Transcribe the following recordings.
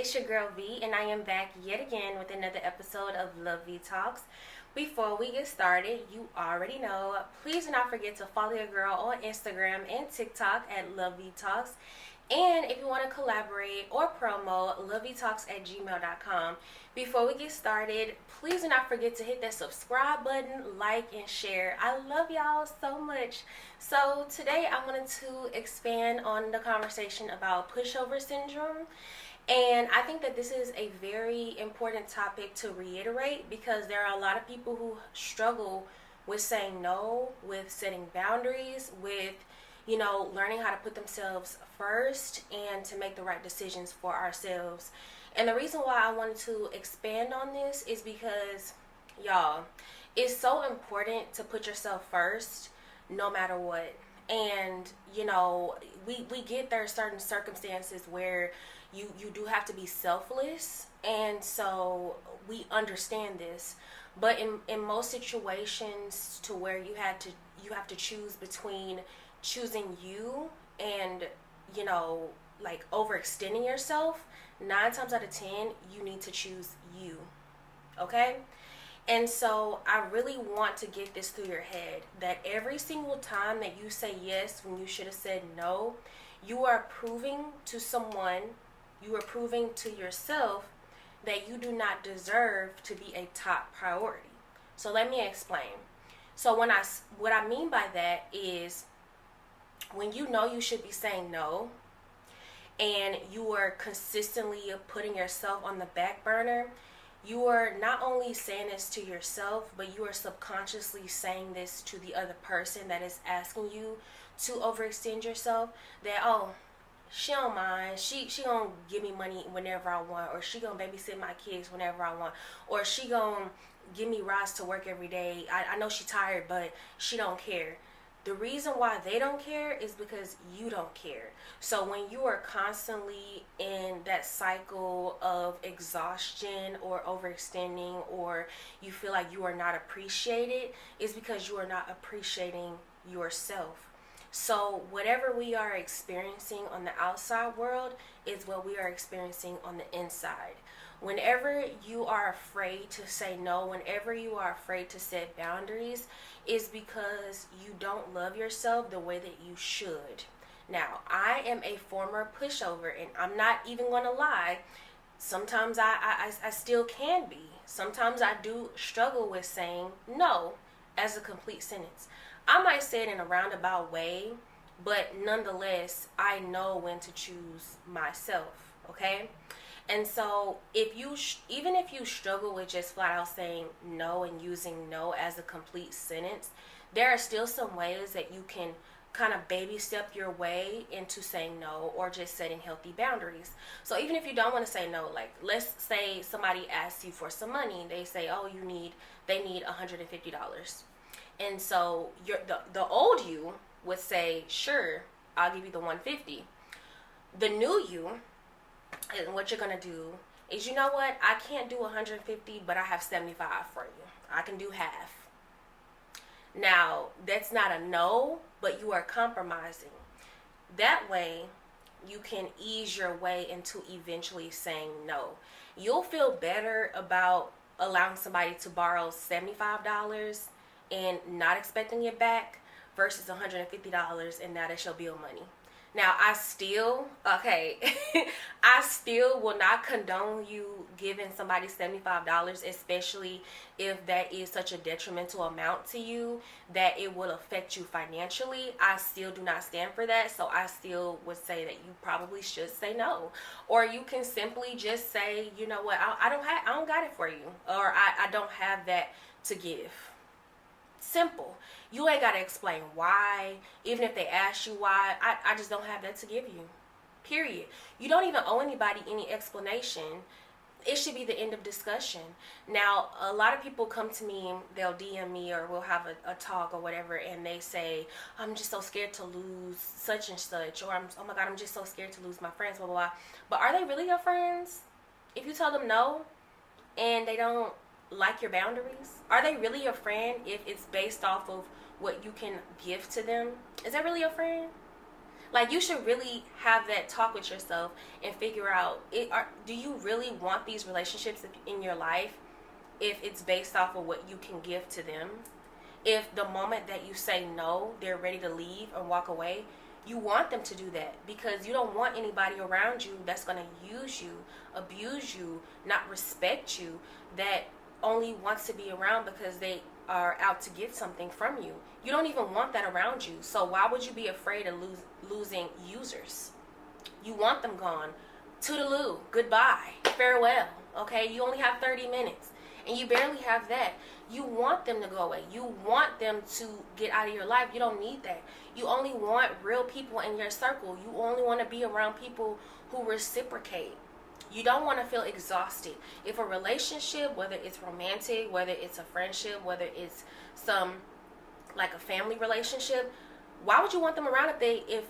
it's your girl V, and I am back yet again with another episode of Love V Talks. Before we get started, you already know, please do not forget to follow your girl on Instagram and TikTok at Love V Talks. And if you want to collaborate or promo, loveytalks@gmail.com. Before we get started, please do not forget to hit that subscribe button, like, and share. I love y'all so much. So today I wanted to expand on the conversation about pushover syndrome. And I think that this is a very important topic to reiterate because there are a lot of people who struggle with saying no, with setting boundaries, with learning how to put themselves first and to make the right decisions for ourselves. And the reason why I wanted to expand on this is because, y'all, it's so important to put yourself first no matter what. And, we get there certain circumstances where you do have to be selfless. And so we understand this. But in most situations to where you have to choose between choosing you and like overextending yourself, 9 times out of 10 you need to choose you. Okay? And so I really want to get this through your head that every single time that you say yes when you should have said no, you are proving to someone, you are proving to yourself that you do not deserve to be a top priority. So let me explain. So what I mean by that is when you know you should be saying no and you are consistently putting yourself on the back burner, you are not only saying this to yourself, but you are subconsciously saying this to the other person that is asking you to overextend yourself, that, oh, she don't mind, she gonna give me money whenever I want, or she gonna babysit my kids whenever I want, or she gonna give me rides to work every day. I know she tired, but she don't care. The reason why they don't care is because you don't care. So when you are constantly in that cycle of exhaustion or overextending, or you feel like you are not appreciated, it's because you are not appreciating yourself. So whatever we are experiencing on the outside world is what we are experiencing on the inside. Whenever you are afraid to say no, whenever you are afraid to set boundaries, is because you don't love yourself the way that you should. Now, I am a former pushover, and I'm not even going to lie. Sometimes I still can be. Sometimes I do struggle with saying no as a complete sentence. I might say it in a roundabout way, but nonetheless, I know when to choose myself, okay? And so even if you struggle with just flat out saying no and using no as a complete sentence, there are still some ways that you can kind of baby step your way into saying no or just setting healthy boundaries. So even if you don't want to say no, like let's say somebody asks you for some money and they say, oh, they need $150. And so the old you would say, sure, I'll give you the $150. The new you, and what you're going to do is, you know what, I can't do $150, but I have $75 for you. I can do half. Now, that's not a no, but you are compromising. That way, you can ease your way into eventually saying no. You'll feel better about allowing somebody to borrow $75 and not expecting it back versus $150 and now that's your bill money. Now, I still will not condone you giving somebody $75, especially if that is such a detrimental amount to you that it will affect you financially. I still do not stand for that, so I still would say that you probably should say no. Or you can simply just say, you know what, I don't got it for you, or I don't have that to give. Simple. You ain't got to explain why. Even if they ask you why, I just don't have that to give you. Period. You don't even owe anybody any explanation. It should be the end of discussion. Now, a lot of people come to me, they'll DM me or we'll have a talk or whatever, and they say, I'm just so scared to lose such and such, or oh my God, I'm just so scared to lose my friends, blah, blah, blah. But are they really your friends? If you tell them no and they don't like your boundaries? Are they really your friend if it's based off of what you can give to them? Is that really your friend? Like, you should really have that talk with yourself and figure out, do you really want these relationships in your life if it's based off of what you can give to them? If the moment that you say no, they're ready to leave and walk away, you want them to do that because you don't want anybody around you that's going to use you, abuse you, not respect you, that only wants to be around because they are out to get something from you. You don't even want that around you. So why would you be afraid of losing users? You want them gone. Toodaloo, goodbye, farewell. Okay, you only have 30 minutes and you barely have that. You want them to go away. You want them to get out of your life. You don't need that. You only want real people in your circle. You only want to be around people who reciprocate. You don't want to feel exhausted. If a relationship, whether it's romantic, whether it's a friendship, whether it's some like a family relationship, why would you want them around if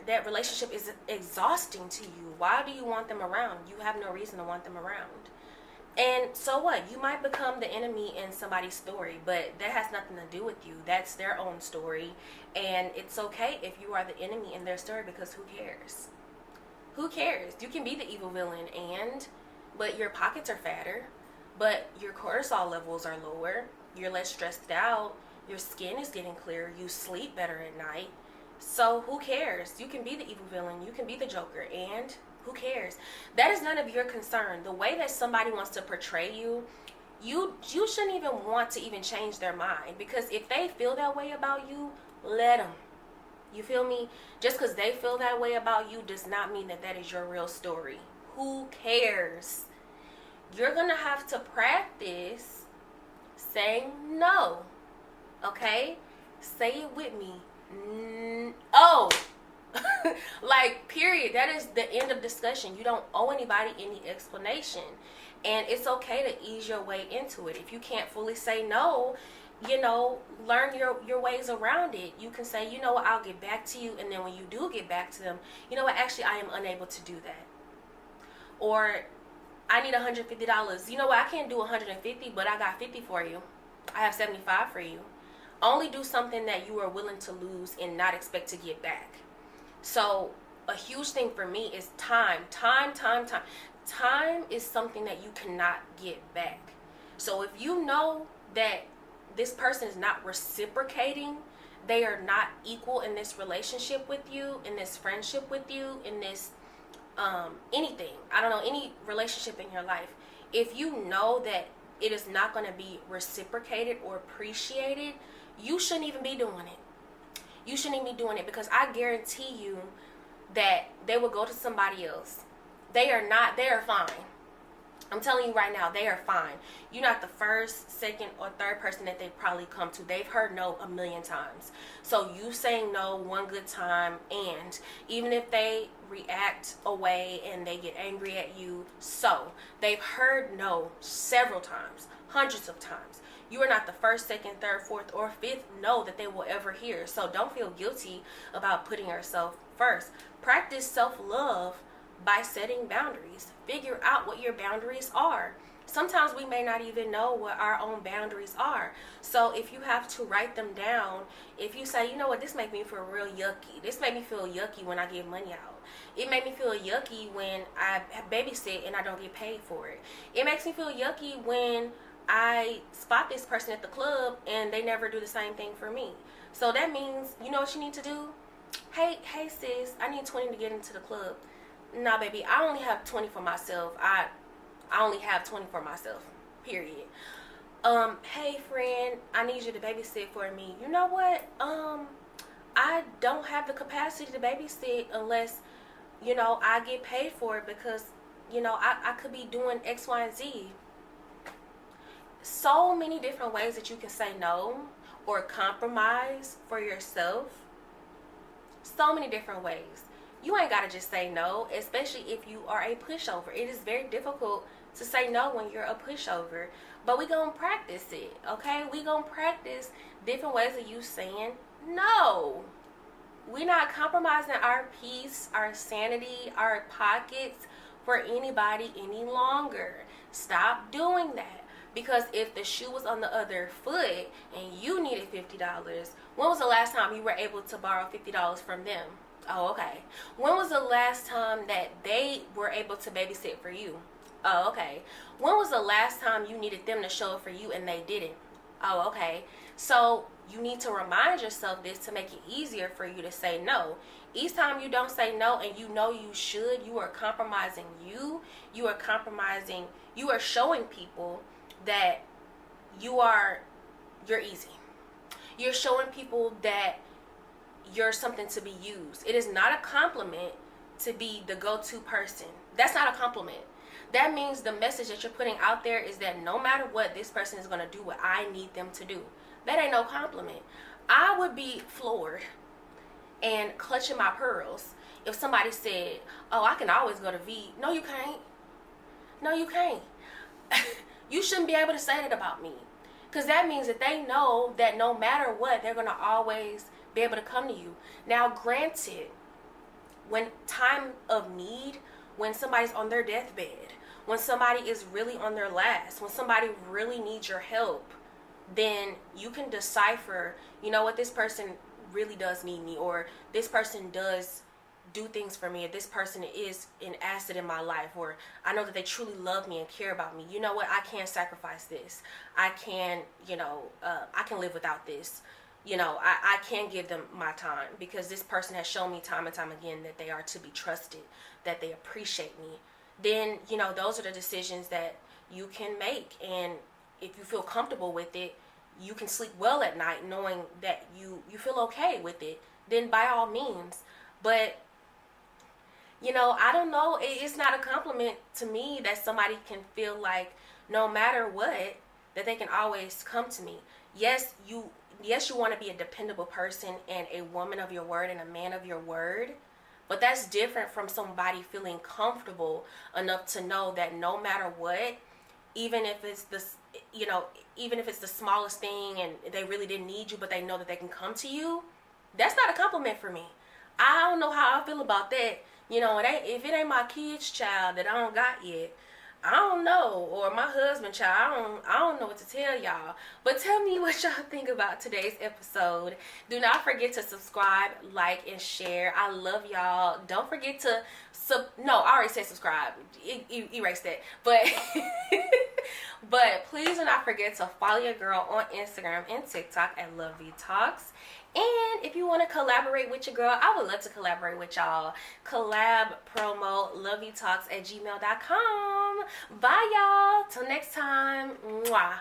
that relationship is exhausting to you? Why do you want them around? You have no reason to want them around. And so what? You might become the enemy in somebody's story, but that has nothing to do with you. That's their own story. And it's okay if you are the enemy in their story, because who cares? Who cares? You can be the evil villain but your pockets are fatter, but your cortisol levels are lower, you're less stressed out, your skin is getting clearer, you sleep better at night. So who cares? You can be the evil villain, you can be the Joker, and who cares? That is none of your concern. The way that somebody wants to portray you, you shouldn't even want to even change their mind, because if they feel that way about you, let them. You feel me? Just because they feel that way about you does not mean that that is your real story. Who cares? You're going to have to practice saying no. Okay? Say it with me. Oh. Like, period. That is the end of discussion. You don't owe anybody any explanation. And it's okay to ease your way into it. If you can't fully say no, learn your ways around it. You can say, I'll get back to you. And then when you do get back to them, actually, I am unable to do that. Or I need $150. You know what? I can't do 150, but I got 50 for you. I have 75 for you. Only do something that you are willing to lose and not expect to get back. So a huge thing for me is time. Time is something that you cannot get back. So if you know that this person is not reciprocating, they are not equal in this relationship with you, in this friendship with you, in this anything, any relationship in your life, if you know that it is not going to be reciprocated or appreciated, you shouldn't even be doing it. You shouldn't even be doing it, because I guarantee you that they will go to somebody else. They are fine. I'm telling you right now, they are fine. You're not the first, second, or third person that they probably come to. They've heard no a million times. So you saying no one good time, and even if they react away and they get angry at you, so they've heard no several times, hundreds of times. You are not the first, second, third, fourth, or fifth no that they will ever hear. So don't feel guilty about putting yourself first. Practice self-love by setting boundaries. Figure out what your boundaries are. Sometimes we may not even know what our own boundaries are. So if you have to write them down, if you say, this make me feel real yucky. This made me feel yucky when I give money out. It made me feel yucky when I babysit and I don't get paid for it. It makes me feel yucky when I spot this person at the club and they never do the same thing for me. So that means, you know what you need to do? Hey sis, I need 20 to get into the club. Nah, baby, I only have 20 for myself. I only have 20 for myself, period. Hey friend, I need you to babysit for me. You know what? I don't have the capacity to babysit unless, I get paid for it, because, I could be doing X, Y, and Z. So many different ways that you can say no or compromise for yourself. So many different ways. You ain't got to just say no, especially if you are a pushover. It is very difficult to say no when you're a pushover. But we're going to practice it, okay? We're going to practice different ways of you saying no. We're not compromising our peace, our sanity, our pockets for anybody any longer. Stop doing that. Because if the shoe was on the other foot and you needed $50, when was the last time you were able to borrow $50 from them? Oh, okay. When was the last time that they were able to babysit for you? Oh, okay. When was the last time you needed them to show up for you and they didn't? Oh, okay. So you need to remind yourself this to make it easier for you to say no. Each time you don't say no and you know you should, you are compromising you. You are compromising, you are showing people that you're easy. You're showing people that you're something to be used. It is not a compliment to be the go-to person. That's not a compliment. That means the message that you're putting out there is that no matter what, this person is going to do what I need them to do. That ain't no compliment. I would be floored and clutching my pearls if somebody said, oh, I can always go to V. No, you can't. No, you can't. You shouldn't be able to say that about me. Because that means that they know that no matter what, they're going to always be able to come to you. Now, granted, when time of need, when somebody's on their deathbed, when somebody is really on their last, when somebody really needs your help, then you can decipher, you know what, this person really does need me, or this person does do things for me, or this person is an asset in my life, or I know that they truly love me and care about me. You know what, I can't sacrifice this. I can, I can live without this. I can give them my time because this person has shown me time and time again that they are to be trusted, that they appreciate me. Then, those are the decisions that you can make. And if you feel comfortable with it, you can sleep well at night knowing that you feel okay with it, then by all means. But, I don't know. It's not a compliment to me that somebody can feel like no matter what, that they can always come to me. Yes, you want to be a dependable person and a woman of your word and a man of your word, but that's different from somebody feeling comfortable enough to know that no matter what, even if it's the smallest thing and they really didn't need you, but they know that they can come to you, that's not a compliment for me. I don't know how I feel about that. If it ain't my kid's child that I don't got yet, I don't know, or my husband child, I don't know what to tell y'all. But tell me what y'all think about today's episode. Do not forget to subscribe, like, and share. I love y'all. Don't forget to no, I already said subscribe. Erase that. But but please do not forget to follow your girl on Instagram and TikTok at Lovey Talks. And if you want to collaborate with your girl, I would love to collaborate with y'all. Collab promo loveytalks@gmail.com. Bye, y'all. Till next time. Mwah.